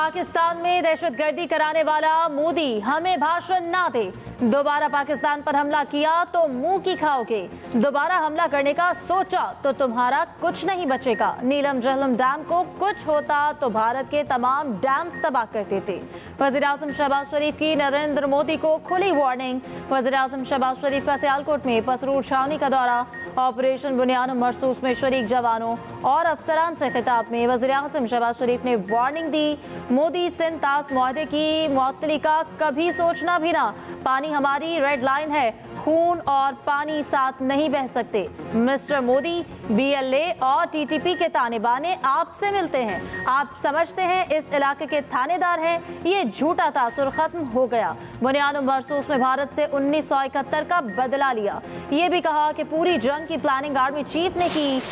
पाकिस्तान में दहशतगर्दी कराने वाला मोदी हमें भाषण ना दे। दोबारा पाकिस्तान पर हमला किया तो मुंह की खाओगे। दोबारा हमला करने का सोचा तो तुम्हारा कुछ नहीं बचेगा। नीलम जहलम डैम को कुछ होता तो भारत के तमाम डैम्स तबाह कर देते। वज़ीर-ए-आज़म शहबाज शरीफ की नरेंद्र मोदी को खुली वार्निंग। वज़ीर-ए-आज़म शहबाज शरीफ का सियालकोट में पसरूर छावनी का दौरा। ऑपरेशन बुनियाद मरसूस में शरीक जवानों और अफसरान से खिताब में वज़ीर-ए-आज़म शहबाज शरीफ ने वार्निंग दी। मोदी सिंध तास मुआहदे की मुअत्तली का कभी सोचना भी ना। पानी हमारी रेड लाइन है, खून और पानी साथ नहीं बह सकते। मिस्टर मोदी, BLA और TTP के ताने बाने आपसे मिलते हैं। आप समझते हैं इस इलाके के थानेदार हैं। ये झूठा तासुर खत्म हो गया। बुनियाद मरसूस में भारत से 1971 का बदला लिया। ये भी कहा कि पूरी जंग की प्लानिंग आर्मी चीफ ने की।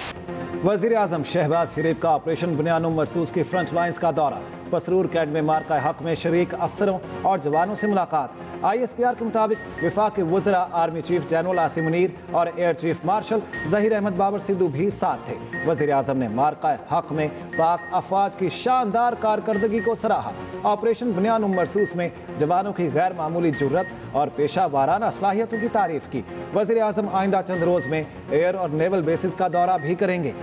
वज़ीर-ए-आज़म शहबाज शरीफ का ऑपरेशन बुनियाद मरसूस की फ्रंट लाइन्स का दौरा। पसरूर कैंट में मार्का हक में शरीक अफसरों और जवानों से मुलाकात। ISPR के मुताबिक वफाक के वज़रा army chief general Asim Munir और air chief marshal Zaheer Ahmed Babar Sidhu भी साथ थे। वज़ीर-ए-आज़म ने मार्का हक में पाक अफवाज की शानदार कारकर्दगी को सराहा। ऑपरेशन बुनियाद मरसूस में जवानों की गैर मामूली जुर्रत और पेशा वाराना सलाहियतों की तारीफ की। वज़ीर-ए-आज़म आइंदा चंद रोज़ में एयर और नेवल बेसिस का दौरा भी करेंगे।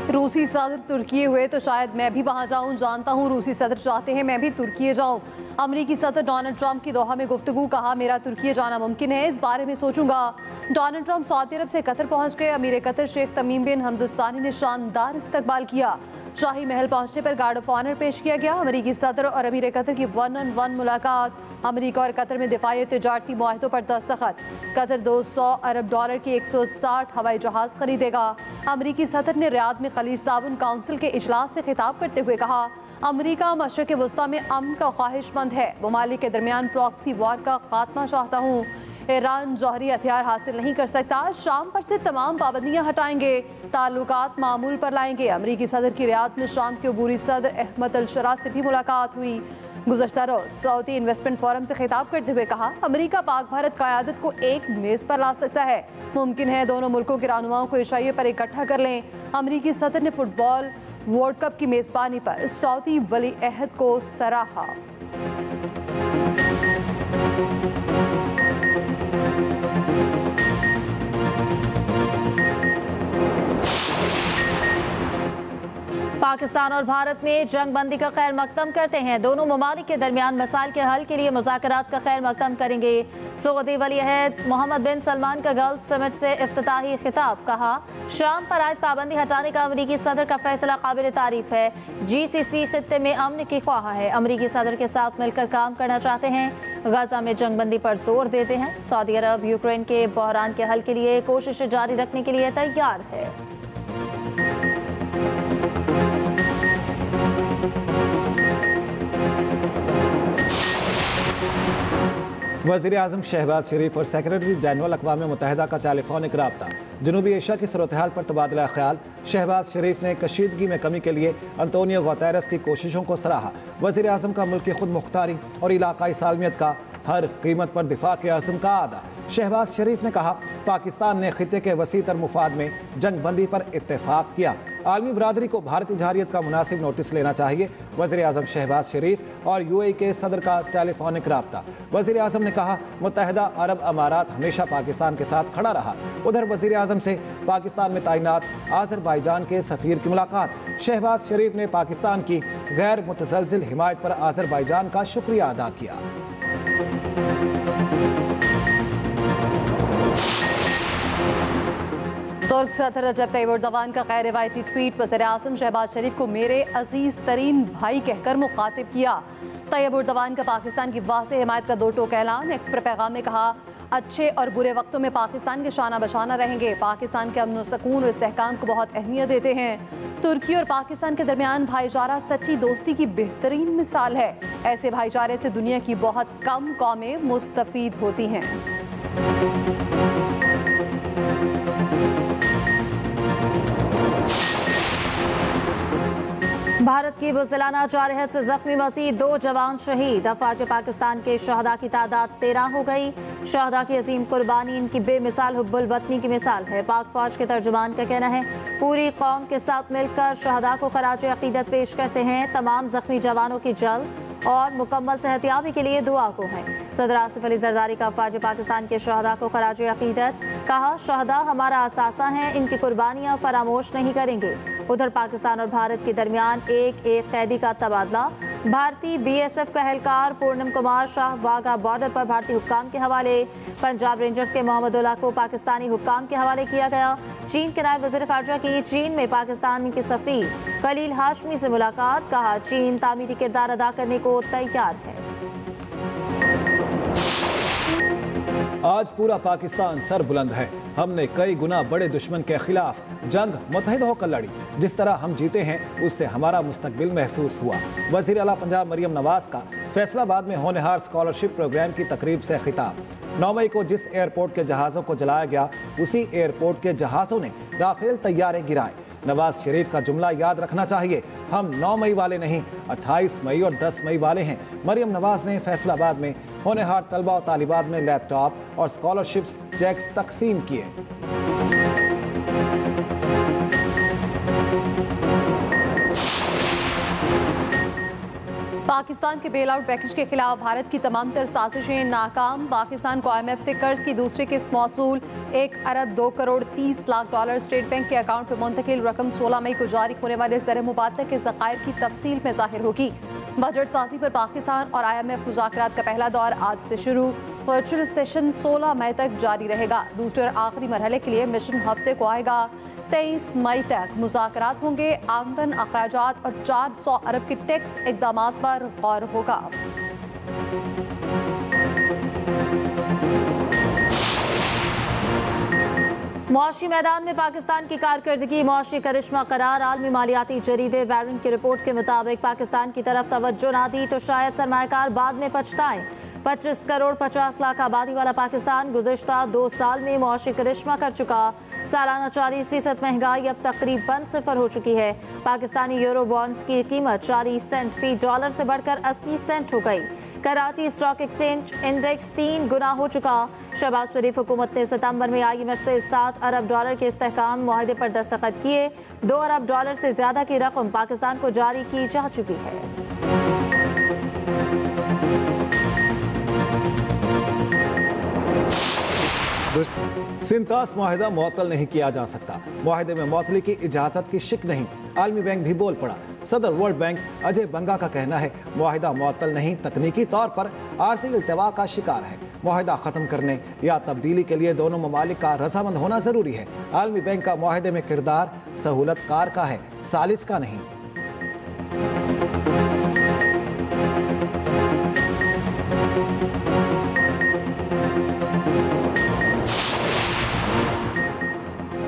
रूसी सदर तुर्की हुए तो शायद मैं भी वहां जाऊं। जानता हूं रूसी सदर चाहते हैं मैं भी तुर्की जाऊं। अमरीकी सदर डोनाल्ड ट्रंप की दोहा में गुफ्तगू। कहा मेरा तुर्की जाना मुमकिन है, इस बारे में सोचूंगा। डोनाल्ड ट्रंप सऊदी अरब से कतर पहुंच गए। अमीर कतर शेख तमीम बिन हमद सानी ने शानदार इस्तकबाल किया। शाही महल पहुंचने पर गार्ड ऑफ ऑनर पेश किया गया। अमरीकी सदर और अमीर कतर की 1-on-1 मुलाकात। अमरीका और कतर में दिफाई तिजारती मुआहदों पर दस्तखत। कतर $200 अरब की 160 हवाई जहाज खरीदेगा। अमरीकी सदर ने रियाद में खलीज ताउन काउंसिल के इजलास से खिताब करते हुए कहा अमरीका मशरक़ वस्ता में अमन का ख्वाहिशमंद है। ममालिक के दरमियान प्रॉक्सी वॉर का खात्मा चाहता हूँ। ईरान जौहरी हथियार हासिल नहीं कर सकता। शाम पर से तमाम पाबंदियां हटाएंगे, ताल्लुकात मामूल पर लाएंगे। अमरीकी सदर की रियाद में शाम के अबूरी सदर अहमद अल शरा से भी मुलाकात हुई। गुज़श्ता रोज़ सऊदी इन्वेस्टमेंट फोरम से खिताब करते हुए कहा अमरीका पाक भारत क़यादत को एक मेज़ पर ला सकता है। मुमकिन है दोनों मुल्कों के रहनुमाओं को इशाइये पर इकट्ठा कर लें। अमरीकी सदर ने फुटबॉल वर्ल्ड कप की मेज़बानी पर सऊदी वली अहद को सराहा। पाकिस्तान और भारत में जंग बंदी का खैर मकदम करते हैं। दोनों ममालिक के दरमियान मसाइल के हल के लिए मुज़ाकरात का खैर मकदम करेंगे। सऊदी वली अहद मोहम्मद बिन सलमान का गल्फ समिट से इफ्तिताही खिताब। कहा शाम पर आयद पाबंदी हटाने का अमरीकी सदर का फैसला काबिल तारीफ है। GCC खित्ते में अमन की ख्वाह है। अमरीकी सदर के साथ मिलकर काम करना चाहते हैं। गजा में जंग बंदी पर जोर देते हैं। सऊदी अरब यूक्रेन के बहरान के हल के लिए कोशिशें जारी रखने के लिए तैयार है। वज़ीर-ए-आज़म शहबाज शरीफ और सेक्रेटरी जनरल अक़वाम मुत्तहिदा का टेलीफोनिक रब्ता। जनूबी एशिया की सूरत हाल पर तबादला ख्याल। शहबाज शरीफ ने कशीदगी में कमी के लिए अंतोनियो गुतेरेस की कोशिशों को सराहा। वज़ीर-ए-आज़म का मुल्क की खुद मुख्तारी और इलाकाई सालमियत का हर कीमत पर दिफा के अज़्म का आदा। शहबाज शरीफ ने कहा पाकिस्तान ने खित्ते के वसी तर मुफाद में जंग बंदी पर इत्तेफाक किया। आलमी बरादरी को भारतीय जहारियत का मुनासिब नोटिस लेना चाहिए। वज़ीर-ए-आज़म शहबाज शरीफ और UAE के सदर का टेलीफोनिक रब्ता। वज़ीर-ए-आज़म ने कहा मुत्तहिदा अरब अमारात हमेशा पाकिस्तान के साथ खड़ा रहा। उधर वज़ीर-ए-आज़म से पाकिस्तान में तैनात आज़रबाईजान के सफ़ीर की मुलाकात। शहबाज शरीफ ने पाकिस्तान की गैर मुतज़लज़िल हिमायत पर आज़रबाईजान का शुक्रिया अदा किया। तुर्क सदर रजब तैयब एर्दोगान का गैर रिवायती ट्वीट। वज़ीर-ए-आज़म शहबाज शरीफ को मेरे अजीज़ तरीन भाई कहकर मुखातिब किया। तैयब एर्दोगान का पाकिस्तान की वाज़ेह हिमायत का दो टोक ऐलान। एक्स पर पैगाम में कहा अच्छे और बुरे वक्तों में पाकिस्तान के शाना बशाना रहेंगे। पाकिस्तान के अमन सुकून और इस्तेहकाम को बहुत अहमियत देते हैं। तुर्की और पाकिस्तान के दरमियान भाईचारा सच्ची दोस्ती की बेहतरीन मिसाल है। ऐसे भाईचारे से दुनिया की बहुत कम कौमें मुस्तफीद होती हैं। भारत की बुज़दिलाना जारहत से जख्मी मज़ीद 2 जवान शहीद। अफवाज पाकिस्तान के शहदा की तादाद 13 हो गई। शहदा की अजीम कुर्बानी इनकी बेमिसाल हुब्बुल वतनी की मिसाल है। पाक फौज के तर्जुमान का कहना है पूरी कौम के साथ मिलकर शहदा को खराज अकीदत पेश करते हैं। तमाम जख्मी जवानों की जल्द और मुकम्मल सेहतियाबी के लिए दुआ को है। सदर आसिफ अली जरदारी का अफवाज पाकिस्तान के शहदा को खराज अकीदत। कहा शहदा हमारा असासा हैं, इनकी कुर्बानियाँ फरामोश नहीं करेंगे। उधर पाकिस्तान और भारत के दरमियान एक कैदी का तबादला। भारतीय BSF का एहलकार पूर्णम कुमार शाह वाघा बॉर्डर पर भारतीय हुक्काम के हवाले। पंजाब रेंजर्स के मोहम्मद उल्लाह को पाकिस्तानी हुक्काम के हवाले किया गया। चीन के नायब वज़ीर ख़ारजा की चीन में पाकिस्तान के सफ़ीर खलील हाशमी से मुलाकात। कहा चीन तामीरी किरदार अदा करने को तैयार है। आज पूरा पाकिस्तान सर बुलंद है। हमने कई गुना बड़े दुश्मन के खिलाफ जंग मुत्तहिद होकर लड़ी। जिस तरह हम जीते हैं उससे हमारा मुस्तकबिल महफूज हुआ। वज़ीर आला पंजाब मरियम नवाज का फैसलाबाद में होनहार स्कॉलरशिप प्रोग्राम की तकरीब से खिताब। 9 मई को जिस एयरपोर्ट के जहाज़ों को जलाया गया उसी एयरपोर्ट के जहाज़ों ने राफेल तैयारे गिराए। नवाज शरीफ का जुमला याद रखना चाहिए, हम 9 मई वाले नहीं 28 मई और 10 मई वाले हैं। मरियम नवाज ने फैसलाबाद में होनहार तलबा और तालिबात में लैपटॉप और स्कॉलरशिप चेक्स तकसीम किए। पाकिस्तान के बेल आउट पैकेज के खिलाफ भारत की तमाम तर साजिशें नाकाम। पाकिस्तान को IMF से कर्ज की दूसरी किस्त मौसूल। 1 अरब 2 crore 30 lakh dollar state bank के अकाउंट पर मुंतकिल। रकम 16 मई को जारी होने वाले ज़र मुबादला के ज़खायर की तफसील में ज़ाहिर होगी। बजट साजी पर पाकिस्तान और IMF मुज़ाकरात का पहला दौर आज से शुरू। वर्चुअल सेशन 16 मई तक जारी रहेगा। दूसरे और आखिरी मरहले के लिए मिशन हफ्ते को आएगा। 23 मई तक मुज़ाकरात होंगे। आमदन, अखराजात और 400 अरब के टैक्स इक़दामात पर गौर होगा। मुआशी मैदान में पाकिस्तान की कारकर्दगी मुआशी करिश्मा करार। आलमी मालियाती जरीदे बैरन की रिपोर्ट के मुताबिक पाकिस्तान की तरफ तवज्जो ना दी तो शायद सरमायाकार बाद में पछताएं। 25 करोड़ 50 लाख आबादी वाला पाकिस्तान गुज़िश्ता 2 साल में मुआशी करिश्मा कर चुका। सालाना 40% महंगाई अब तकरीबन सिफर हो चुकी है। पाकिस्तानी यूरो बॉन्ड्स की कीमत 40 सेंट फी डॉलर से बढ़कर 80 सेंट हो गई। कराची स्टॉक एक्सचेंज इंडेक्स 3 गुना हो चुका। शहबाज शरीफ हुकूमत ने सितंबर में IMF से 7 अरब डॉलर के इस्तेहकाम मुआहदे पर दस्तखत किए। 2 अरब डॉलर से ज्यादा की रकम पाकिस्तान को जारी की जा चुकी है। सिंतास मुआहिदा मुअत्तल नहीं किया जा सकता। मुआहिदे में मुअत्तली की इजाज़त की शिक नहीं। आलमी बैंक भी बोल पड़ा। सदर वर्ल्ड बैंक अजय बंगा का कहना है मुआहिदा मुअत्तल नहीं, तकनीकी तौर पर आर्जी इल्तवा का शिकार है। मुआहिदा ख़त्म करने या तब्दीली के लिए दोनों ममालिक का रजामंद होना ज़रूरी है। आलमी बैंक का मुआहिदे में किरदार सहूलत कार का है, सालिस का नहीं।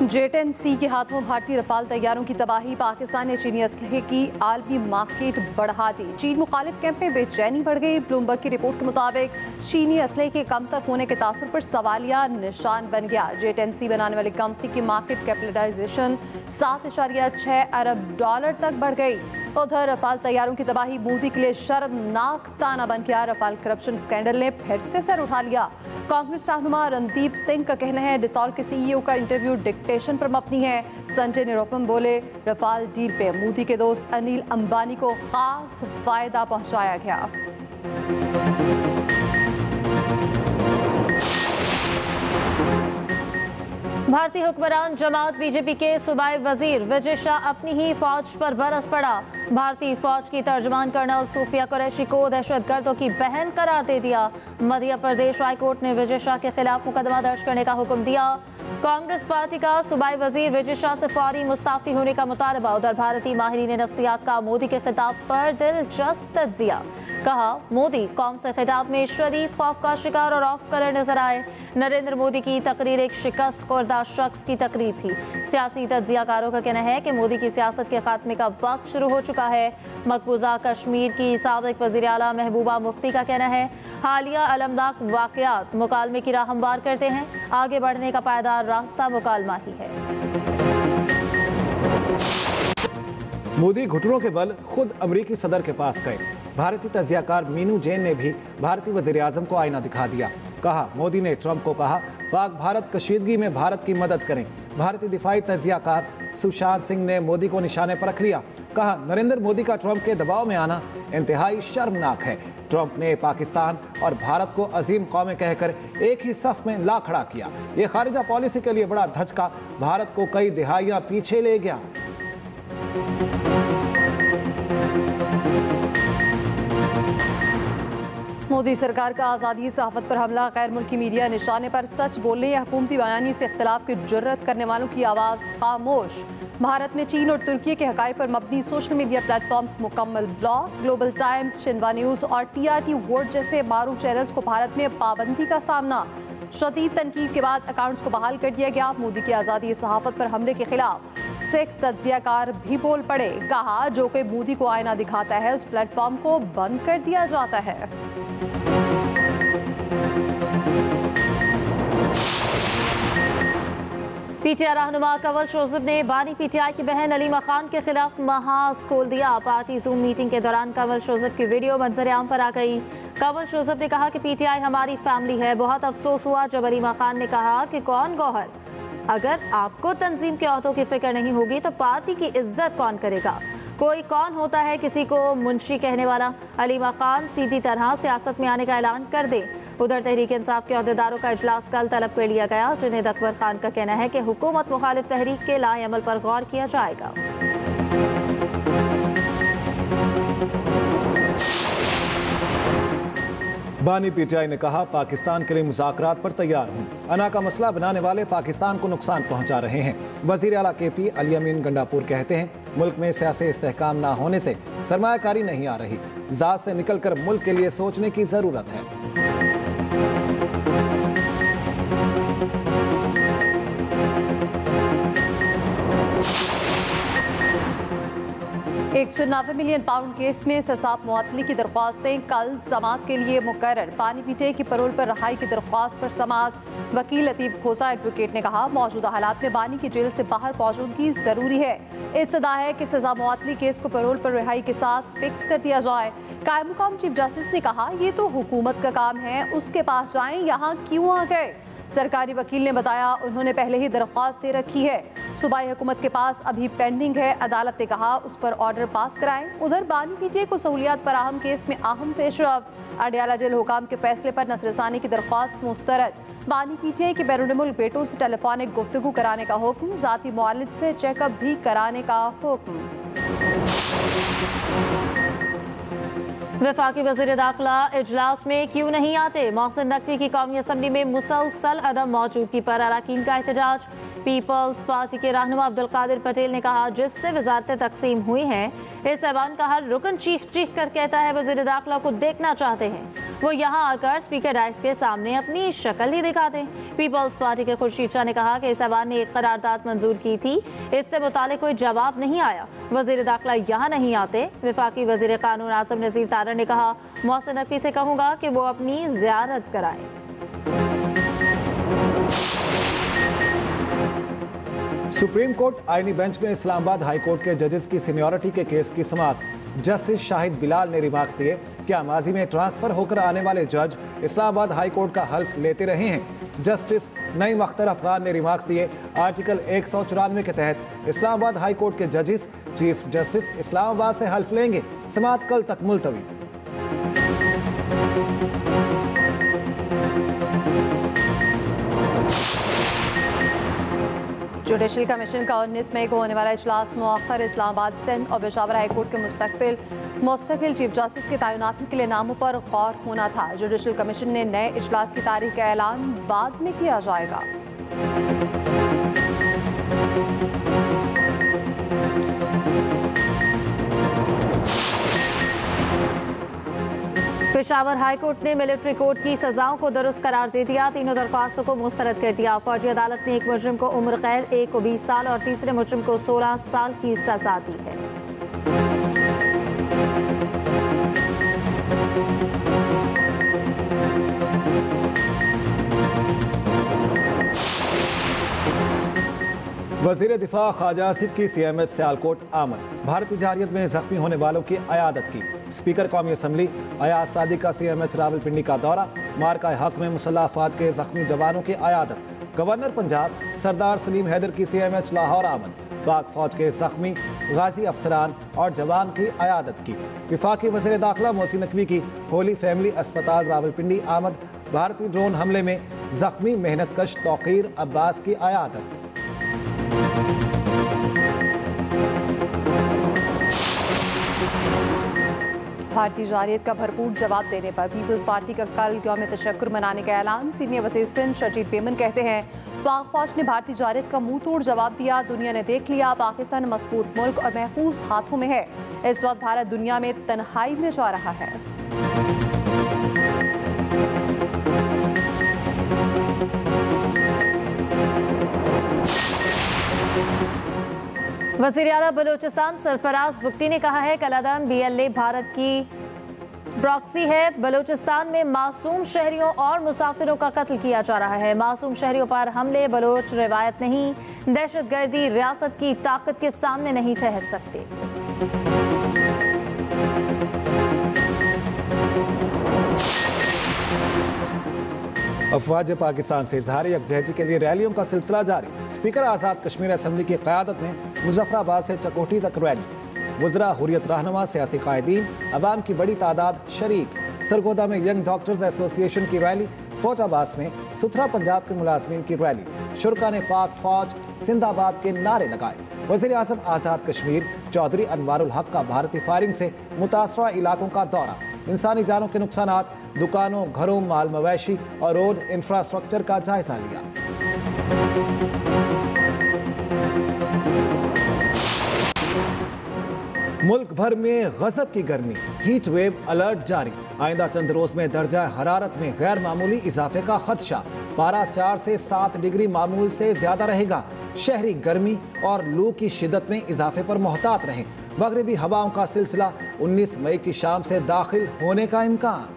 J-10C के हाथों भारतीय रफाल तैयारों की तबाही। पाकिस्तान ने चीनी असलहे की आलमी मार्केट बढ़ा दी। चीन मुखालिफ कैंप में बेचैनी बढ़ गई। ब्लूमबर्ग की रिपोर्ट के मुताबिक चीनी असलहे के कमतर होने के तासुर पर सवालिया निशान बन गया। J-10C बनाने वाली कंपनी की मार्केट कैपिटलाइजेशन 7.6 अरब डॉलर तक बढ़ गई। उधर रफाल तैयारों की तबाही मोदी के लिए शर्मनाक ताना बन गया। रफाल करप्शन स्कैंडल ने फिर से सर उठा लिया। कांग्रेस रहनुमा रणदीप सिंह का कहना है डिसॉल्ट के CEO का इंटरव्यू डिक्टेशन पर मबनी है। संजय निरुपम बोले रफाल डील पे मोदी के दोस्त अनिल अंबानी को खास फायदा पहुंचाया गया। भारतीय हुक्मरान जमात BJP के सूबाई वजीर विजय शाह अपनी ही फौज पर बरस पड़ा। भारतीय फौज की तर्जुमान कर्नल सूफिया कुरैशी को दहशतगर्दों की बहन करार दे दिया। मध्य प्रदेश हाई कोर्ट ने विजय शाह के खिलाफ मुकदमा दर्ज करने का हुक्म दिया। कांग्रेस पार्टी का सूबाई वजीर विजय शाह से फौरी मुस्ताफी होने का मुतालबा। उधर भारतीय माहिरीन नफ्सियात का मोदी के खिताब पर दिलचस्प तज्जिया। कहा मोदी कौम से खिताब में शदीद खौफ का शिकार और ऑफ कलर नजर आए। नरेंद्र मोदी की तकरीर एक शिकस्त खुर्दा शख्स की तकरीर थी। सियासी तज्जियाकारों का कहना है कि मोदी की सियासत के खात्मे का वक्त शुरू हो चुका है। मकबूजा कश्मीर की साबिक वज़ीर आला महबूबा मुफ्ती का कहना है हालिया अलमनाक वाक़यात मुकालमे की राह हमवार करते हैं। आगे बढ़ने का पायदार रास्ता मुकालमा ही है। मोदी घुटनों के बल खुद अमरीकी सदर के पास गए। भारतीय तजियाकार मीनू जैन ने भी भारतीय वजीर आजम को आईना दिखा दिया। कहा, मोदी ने ट्रंप को कहा पाक भारत कशीदगी में भारत की मदद करें। भारतीय दिफाई तजियाकार सुशांत सिंह ने मोदी को निशाने पर रख लिया। कहा, नरेंद्र मोदी का ट्रंप के दबाव में आना इंतहाई शर्मनाक है। ट्रंप ने पाकिस्तान और भारत को अजीम कौमें कहकर एक ही सफ में ला खड़ा किया। ये खारिजा पॉलिसी के लिए बड़ा धचका भारत को कई दिहाइयां पीछे ले गया। मोदी सरकार का आज़ादी सहाफ़त पर हमला, गैर मुल्की मीडिया निशाने पर सच बोलने या हुकूमती बयानी से इख्तिलाफ की जुर्रत करने वालों की आवाज़ खामोश। भारत में चीन और तुर्की के हक़ाइक़ पर मबनी सोशल मीडिया प्लेटफॉर्म्स मुकम्मल block. Global times, Xinhua news और TRT वर्ल्ड जैसे मारूफ चैनल्स को भारत में पाबंदी का सामना। शदीद तनकीद के बाद अकाउंट्स को बहाल कर दिया गया। मोदी की आज़ादी सहाफ़त पर हमले के खिलाफ सिख तज्जियाकार भी बोल पड़े। कहा, जो कोई मोदी को आईना दिखाता है उस प्लेटफॉर्म को बंद कर दिया जाता है। पीटीआई रहनुमा कंवल शोजब ने बानी पीटीआई की बहन अलीमा खान के खिलाफ महाज खोल दिया। पार्टी जूम मीटिंग के दौरान कंवल शोजब की वीडियो मंजर-ए-आम पर आ गई। कंवल शोजब ने कहा कि पीटीआई हमारी फैमिली है। बहुत अफसोस हुआ जब अलीमा खान ने कहा कि कौन गौहर, अगर आपको तंजीम के अहदों की फिक्र नहीं होगी तो पार्टी की इज्जत कौन करेगा? कोई कौन होता है किसी को मुंशी कहने वाला? अलीमा खान सीधी तरह सियासत में आने का ऐलान कर दे। उधर तहरीक इंसाफ के अहदेदारों का इजलास कल तलब कर लिया गया। जुनेद अकबर खान का कहना है कि हुकूमत मुखालिफ तहरीक के लाए अमल पर गौर किया जाएगा। बानी पीटीआई ने कहा, पाकिस्तान के लिए मुज़ाकरात पर तैयार हूँ। अना का मसला बनाने वाले पाकिस्तान को नुकसान पहुँचा रहे हैं। वज़ीर आला KP अली अमीन गंडापुर कहते हैं, मुल्क में सियासी इस्तेहकाम ना होने से सरमायाकारी नहीं आ रही। ज़ात से निकलकर मुल्क के लिए सोचने की ज़रूरत है। 190 मिलियन पाउंड केस में ससाब मुअत्तली की दरख्वास्तें कल समाअत के लिए मुकर्रर। पानी पीटे की परोल पर रहाई की दरख्वास्त पर समाअत। वकील लतीफ़ खोसा एडवोकेट ने कहा, मौजूदा हालात में बानी की जेल से बाहर मौजूदगी जरूरी है। इस्तदा है कि सजा मुअत्तली केस को परोल पर रिहाई के साथ फिक्स कर दिया जाए। कायम मुकाम चीफ जस्टिस ने कहा, ये तो हुकूमत का काम है, उसके पास जाएं, यहाँ क्यों आ गए? सरकारी वकील ने बताया, उन्होंने पहले ही दरख्वास्त दे रखी है, सूबाई हुकूमत के पास अभी पेंडिंग है। अदालत ने कहा उस पर ऑर्डर पास कराएं। उधर बानी पीटे को सहूलियात फराहम केस में अहम पेशरफ्त। अडयाला जेल हुकाम के फैसले पर नसरसानी की दरख्वास्त मुस्तरद। बानी पीटे के बैरून मुल्क बेटों से टेलीफोनिक गुफ्तगू कराने का हुक्म, जाती मुआलिज से चेकअप भी कराने का हुक्म। वफाकी वज़ीर दाखिला इजलास में क्यों नहीं आते? मोहसिन नकवी की कौमी असम्बली में मुसलसल अदम मौजूदगी पर अरकान का एहतजाज। पीपल्स पार्टी के रहनुमा अब्दुल कादिर पटेल ने कहा, जिससे वजारतें तकसीम हुई हैं, इस ऐवान का हर रुकन चीख चीख कर कहता है वज़ीर दाखिला को देखना चाहते हैं। वो यहाँ आकर स्पीकर डाइस के सामने अपनी शक्ल ही दिखा दें। पीपल्स पार्टी के खुर्शीद शाह ने कहा कि इस ऐवान ने एक करारदाद मंजूर की थी, इससे मुतालिक कोई जवाब नहीं आया। वज़ीर दाखिला यहाँ नहीं आते। वफाकी वज़ीर कानून आज़म नज़ीर तारड़ ने कहा, मोहसिन नकवी से कहूँगा कि वो अपनी ज़ियारत कराएं। सुप्रीम कोर्ट आईनी बेंच में इस्लामाबाद हाई कोर्ट के जजेस की सीनियरिटी के केस की समाअत। जस्टिस शाहिद बिलाल ने रिमार्क्स दिए, क्या माजी में ट्रांसफर होकर आने वाले जज इस्लामाबाद हाई कोर्ट का हल्फ लेते रहे हैं? जस्टिस नईम अख्तर अफगान ने रिमार्क्स दिए, आर्टिकल 194 के तहत इस्लामाबाद हाई कोर्ट के जजेस चीफ जस्टिस इस्लामाबाद से हल्फ लेंगे। समाअत कल तक मुलतवी। जुडिशल कमीशन का 19 मई को होने वाला इजलास मुअख्खर। इस्लामाबाद, सिंध और पेशावर हाई कोर्ट के मुस्तकिल चीफ जस्टिस के तैनाती के लिए नामों पर गौर होना था। जुडिशल कमीशन ने नए इजलास की तारीख का ऐलान बाद में किया जाएगा। पेशावर हाई कोर्ट ने मिलिट्री कोर्ट की सजाओं को दुरुस्त करार दे दिया। तीनों दरख्वास्तों को मुस्तरद कर दिया। फौजी अदालत ने एक मुजरिम को उम्र कैद, एक को 20 साल और तीसरे मुजरिम को 16 साल की सजा दी है। वजीर दिफा ख्वाजा आसिफ की CMH सियालकोट आमद। भारतीय जारियत में जख्मी होने वालों की अयादत की। स्पीकर कौमी असम्बली अयाज सादी का CMH रावलपिंडी का दौरा। मार्का हक में मुसल्लह अफवाज के जख्मी जवानों की अयादत। गवर्नर पंजाब सरदार सलीम हैदर की CMH लाहौर आमद। पाक फौज के जख्मी गाजी अफसरान और जवान की अयादत की। विफाकी वज़ीर दाखिला मोहसिन नकवी की होली फैमिली अस्पताल रावलपिंडी आमद। भारतीय ड्रोन हमले में जख्मी मेहनतकश तौकीर अब्बास की अयादत। भारतीय जारियत का भरपूर जवाब देने पर पीपल्स पार्टी का कल यौम तशक्कुर मनाने का ऐलान। सीनियर वज़ीर सिंध शजीद बेमन कहते हैं, पाक फौज ने भारतीय जारियत का मुंह तोड़ जवाब दिया। दुनिया ने देख लिया, पाकिस्तान मजबूत मुल्क और महफूज हाथों में है। इस वक्त भारत दुनिया में तन्हाई में जा रहा है। वज़ीर आला बलूचिस्तान सरफराज बुगटी ने कहा है कलादम BLA भारत की प्रॉक्सी है। बलूचिस्तान में मासूम शहरियों और मुसाफिरों का कत्ल किया जा रहा है। मासूम शहरियों पर हमले बलोच रिवायत नहीं। दहशतगर्दी रियासत की ताकत के सामने नहीं ठहर सकती। अफवाज पाकिस्तान से इजहार यकजहती के लिए रैलियों का सिलसिला जारी। स्पीकर आज़ाद कश्मीर असम्बली की क़यादत में मुजफ्फराबाद से चकोटी तक रैली। वज़रा हुर्रियत रहनुमा, सियासी कायदीन, अवाम की बड़ी तादाद शरीक। सरगोदा में यंग डॉक्टर्स एसोसिएशन की रैली। फोर्टाबाद में सुथरा पंजाब के मुलाजमीन की रैली। शुरका ने पाक फौज जिंदाबाद के नारे लगाए। वज़ीर आज़म आज़ाद कश्मीर चौधरी अनवारुल हक का भारतीय फायरिंग से मुतासरा इलाकों का दौरा। इंसानी जानों के नुकसानात, दुकानों, घरों, माल मवेशी और रोड इंफ्रास्ट्रक्चर का जायजा लिया। मुल्क भर में गजब की गर्मी, हीट वेव अलर्ट जारी। आइंदा चंद रोज में दर्जा हरारत में गैर मामूली इजाफे का खदशा। पारा 4 से 7 डिग्री मामूल से ज्यादा रहेगा। शहरी गर्मी और लू की शिद्दत में इजाफे पर मोहतात रहें। मगरिबी हवाओं का सिलसिला 19 मई की शाम से दाखिल होने का इम्कान।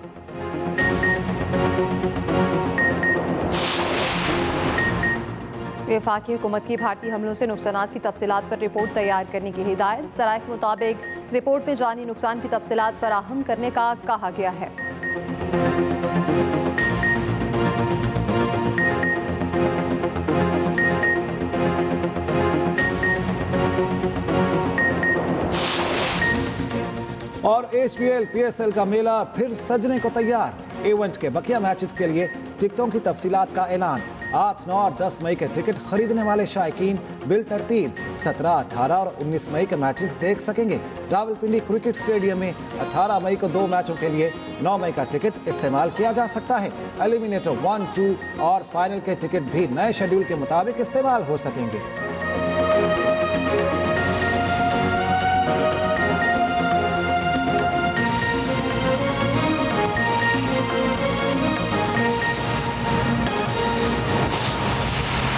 वफाकी हुकूमत की भारतीय हमलों से नुकसानात की तफसीलात पर रिपोर्ट तैयार करने की हिदायत। सराय के मुताबिक रिपोर्ट में जानी नुकसान की तफसीलात फराहम करने का कहा गया है। और HPL PSL का मेला फिर सजने को तैयार। इवेंट के बकिया मैचेस के लिए टिकटों की तफसीलात का ऐलान। 8, 9 और 10 मई के टिकट खरीदने वाले शायकीन बिल तरतीब 17, 18 और 19 मई के मैचेस देख सकेंगे। रावलपिंडी क्रिकेट स्टेडियम में 18 मई को 2 मैचों के लिए 9 मई का टिकट इस्तेमाल किया जा सकता है। एलिमिनेटर 1, 2 और फाइनल के टिकट भी नए शेड्यूल के मुताबिक इस्तेमाल हो सकेंगे।